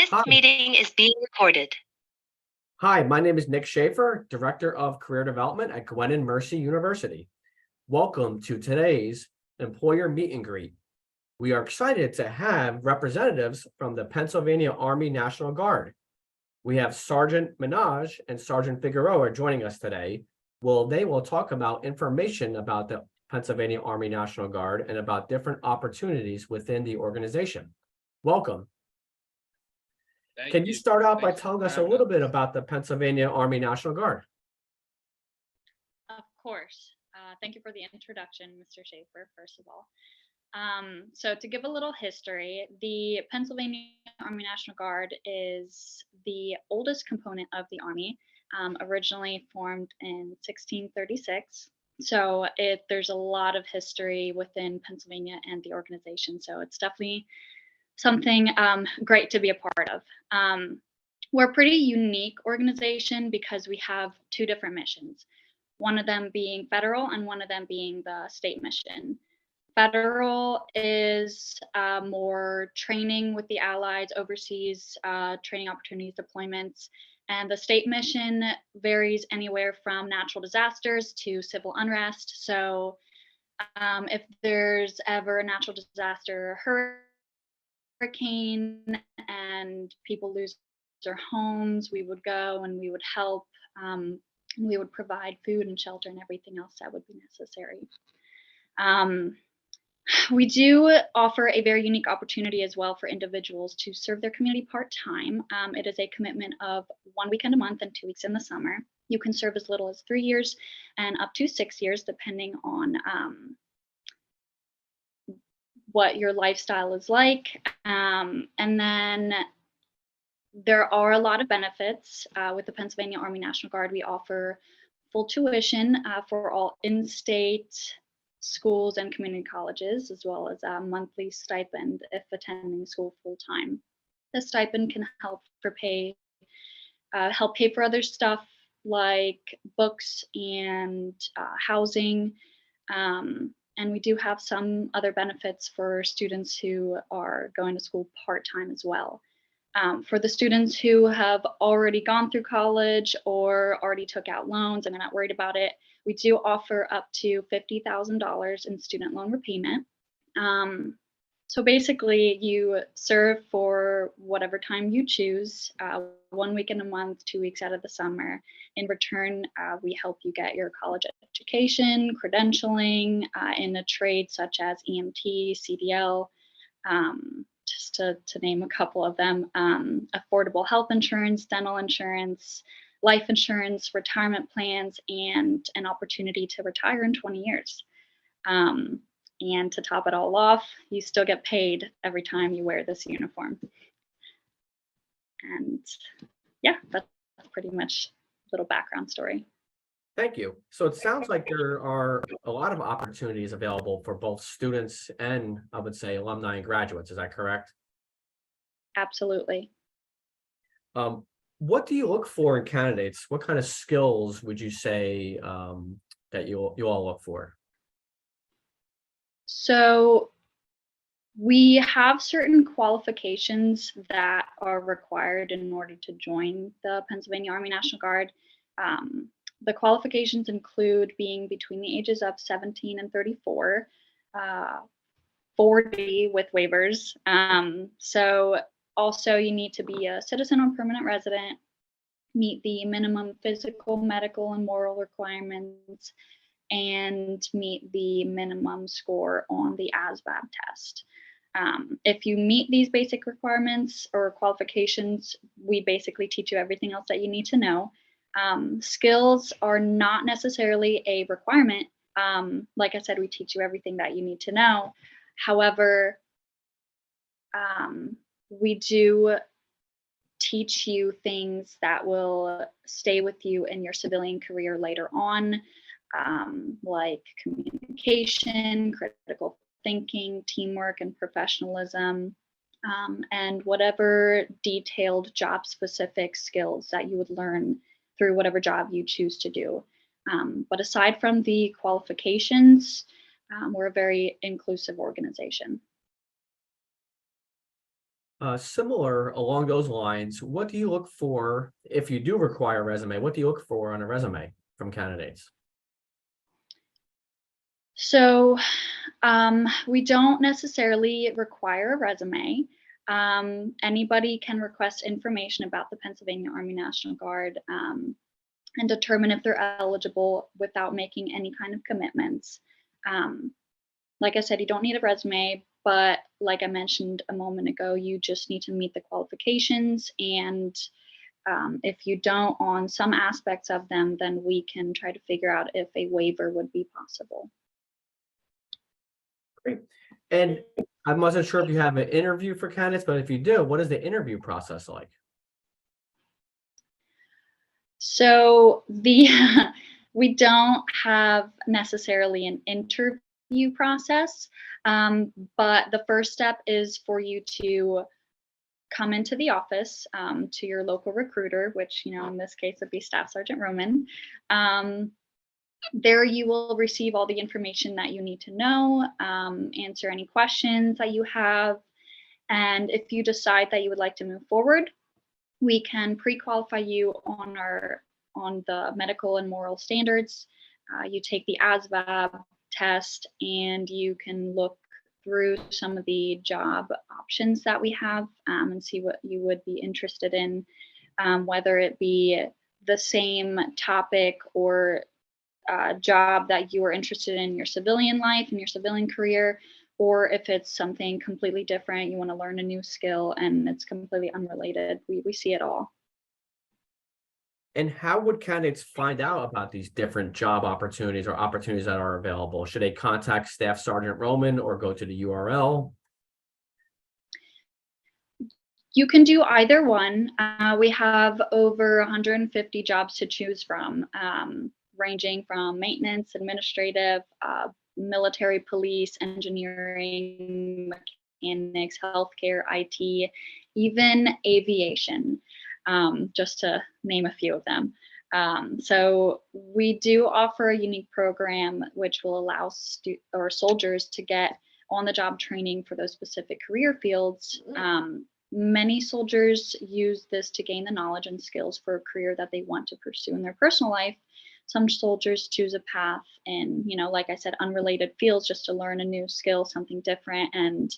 This Hi, meeting is being recorded. hi. My name is Nick Schaefer, Director of Career Development at Gwinnett Mercy University. Welcome to today's employer meet and greet. We are excited to have representatives from the Pennsylvania Army National Guard. We have Sergeant Minaj and Sergeant Figueroa joining us today. They will talk about information about the Pennsylvania Army National Guard and about different opportunities within the organization. Welcome. Thank Can you you. start out by Thanks telling for us a having us. little bit about the Pennsylvania Army National Guard? Of course. Thank you for the introduction, Mr. Schaefer, first of all. So to give a little history, the Pennsylvania Army National Guard is the oldest component of the Army, originally formed in 1636. So there's a lot of history within Pennsylvania and the organization. So it's definitely something great to be a part of. We're a pretty unique organization because we have two different missions, one of them being federal and one of them being the state mission. Federal is more training with the allies, overseas training opportunities, deployments, and the state mission varies anywhere from natural disasters to civil unrest. So if there's ever a natural disaster, hurricane, and people lose their homes, we would go and we would help. We would provide food and shelter and everything else that would be necessary. We do offer a very unique opportunity as well for individuals to serve their community part-time. It is a commitment of 1 weekend a month and 2 weeks in the summer. You can serve as little as 3 years and up to 6 years, depending on what your lifestyle is like. And then there are a lot of benefits with the Pennsylvania Army National Guard. We offer full tuition for all in-state schools and community colleges, as well as a monthly stipend if attending school full-time. The stipend can help pay for other stuff like books and housing. And we do have some other benefits for students who are going to school part-time as well. For the students who have already gone through college or already took out loans and are not worried about it, we do offer up to $50,000 in student loan repayment. So basically, you serve for whatever time you choose, 1 week in a month, 2 weeks out of the summer. In return, we help you get your college education, credentialing in a trade such as EMT, CDL, just to name a couple of them, affordable health insurance, dental insurance, life insurance, retirement plans, and an opportunity to retire in 20 years. And to top it all off, you still get paid every time you wear this uniform. And yeah, that's pretty much a little background story. Thank you. So it sounds like there are a lot of opportunities available for both students and, I would say, alumni and graduates. Is that correct? Absolutely. What do you look for in candidates? What kind of skills would you say that you all look for? So we have certain qualifications that are required in order to join the Pennsylvania Army National Guard. The qualifications include being between the ages of 17 and 34, 40 with waivers. So also you need to be a citizen or permanent resident, meet the minimum physical, medical, and moral requirements, and meet the minimum score on the ASVAB test. If you meet these basic requirements or qualifications, we basically teach you everything else that you need to know. Skills are not necessarily a requirement. Like I said, we teach you everything that you need to know. However, we do teach you things that will stay with you in your civilian career later on, like communication, critical thinking, teamwork, and professionalism, and whatever detailed job-specific skills that you would learn through whatever job you choose to do. But aside from the qualifications, we're a very inclusive organization. Similar along those lines, what do you look for if you do require a resume? What do you look for on a resume from candidates? So we don't necessarily require a resume. Anybody can request information about the Pennsylvania Army National Guard and determine if they're eligible without making any kind of commitments. Um, like I said, you don't need a resume, but like I mentioned a moment ago, you just need to meet the qualifications. And if you don't on some aspects of them, then we can try to figure out if a waiver would be possible. Great. And I wasn't sure if you have an interview for candidates, but if you do, what is the interview process like? So we don't have necessarily an interview process, but the first step is for you to come into the office to your local recruiter, which in this case would be Staff Sergeant Roman. There you will receive all the information that you need to know, answer any questions that you have, and if you decide that you would like to move forward, we can pre-qualify you on the medical and moral standards. You take the ASVAB test, and you can look through some of the job options that we have and see what you would be interested in, whether it be the same topic or job that you are interested in your civilian life and your civilian career, or if it's something completely different, you want to learn a new skill and it's completely unrelated. We see it all. And how would candidates find out about these different job opportunities or opportunities that are available? Should they contact Staff Sergeant Roman or go to the URL? You can do either one. We have over 150 jobs to choose from, ranging from maintenance, administrative, military, police, engineering, mechanics, healthcare, IT, even aviation, just to name a few of them. So we do offer a unique program which will allow soldiers to get on-the-job training for those specific career fields. Many soldiers use this to gain the knowledge and skills for a career that they want to pursue in their personal life. Some soldiers choose a path in, like I said, unrelated fields just to learn a new skill, something different, and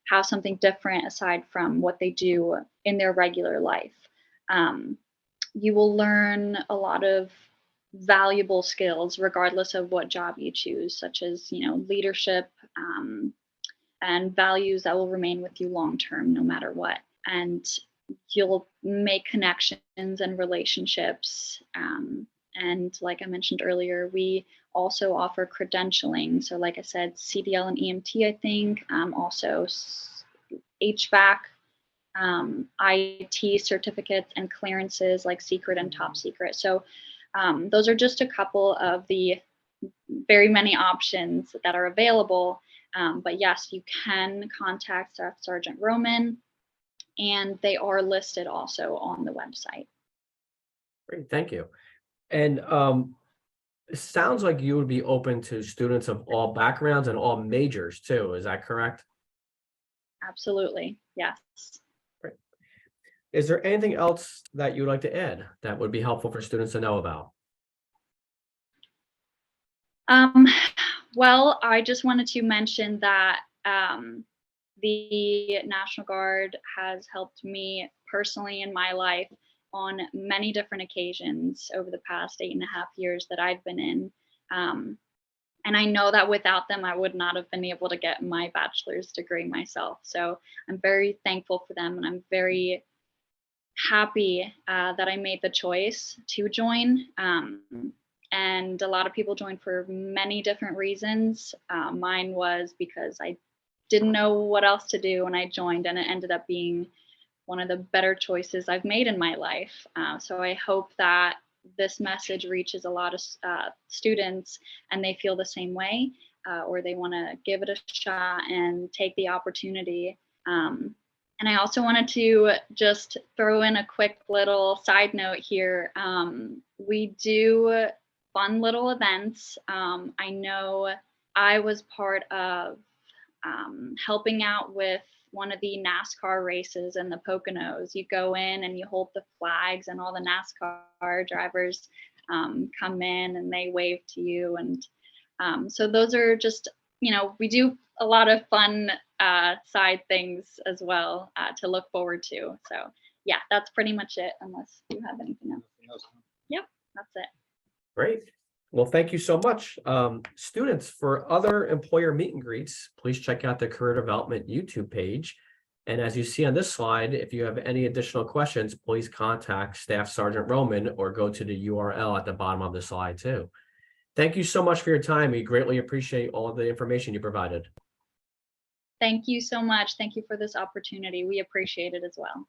have something different aside from what they do in their regular life. You will learn a lot of valuable skills regardless of what job you choose, such as, leadership, and values that will remain with you long term, no matter what. And you'll make connections and relationships. And like I mentioned earlier, we also offer credentialing. So, like I said, CDL and EMT, I think, also HVAC, IT certificates and clearances like secret and top secret. So, those are just a couple of the very many options that are available. But yes, you can contact Staff Sergeant Roman, and they are listed also on the website. Great, thank you. And it sounds like you would be open to students of all backgrounds and all majors too. Is that correct? Absolutely, yes. Great. Is there anything else that you'd like to add that would be helpful for students to know about? Well, I just wanted to mention that the National Guard has helped me personally in my life on many different occasions over the past 8.5 years that I've been in. And I know that without them, I would not have been able to get my bachelor's degree myself. So I'm very thankful for them, and I'm very happy that I made the choice to join. And a lot of people join for many different reasons. Mine was because I didn't know what else to do when I joined, and it ended up being one of the better choices I've made in my life. So I hope that this message reaches a lot of students and they feel the same way, or they want to give it a shot and take the opportunity. And I also wanted to just throw in a quick little side note here. We do fun little events. I know I was part of helping out with one of the NASCAR races in the Poconos. You go in and you hold the flags, and all the NASCAR drivers come in and they wave to you. And so those are just, we do a lot of fun side things as well to look forward to. So yeah, that's pretty much it, unless you have anything else. Yep, that's it. Great. Well, thank you so much. Students, for other employer meet and greets, please check out the Career Development YouTube page. And as you see on this slide, if you have any additional questions, please contact Staff Sergeant Roman or go to the URL at the bottom of the slide too. Thank you so much for your time. We greatly appreciate all of the information you provided. Thank you so much. Thank you for this opportunity. We appreciate it as well.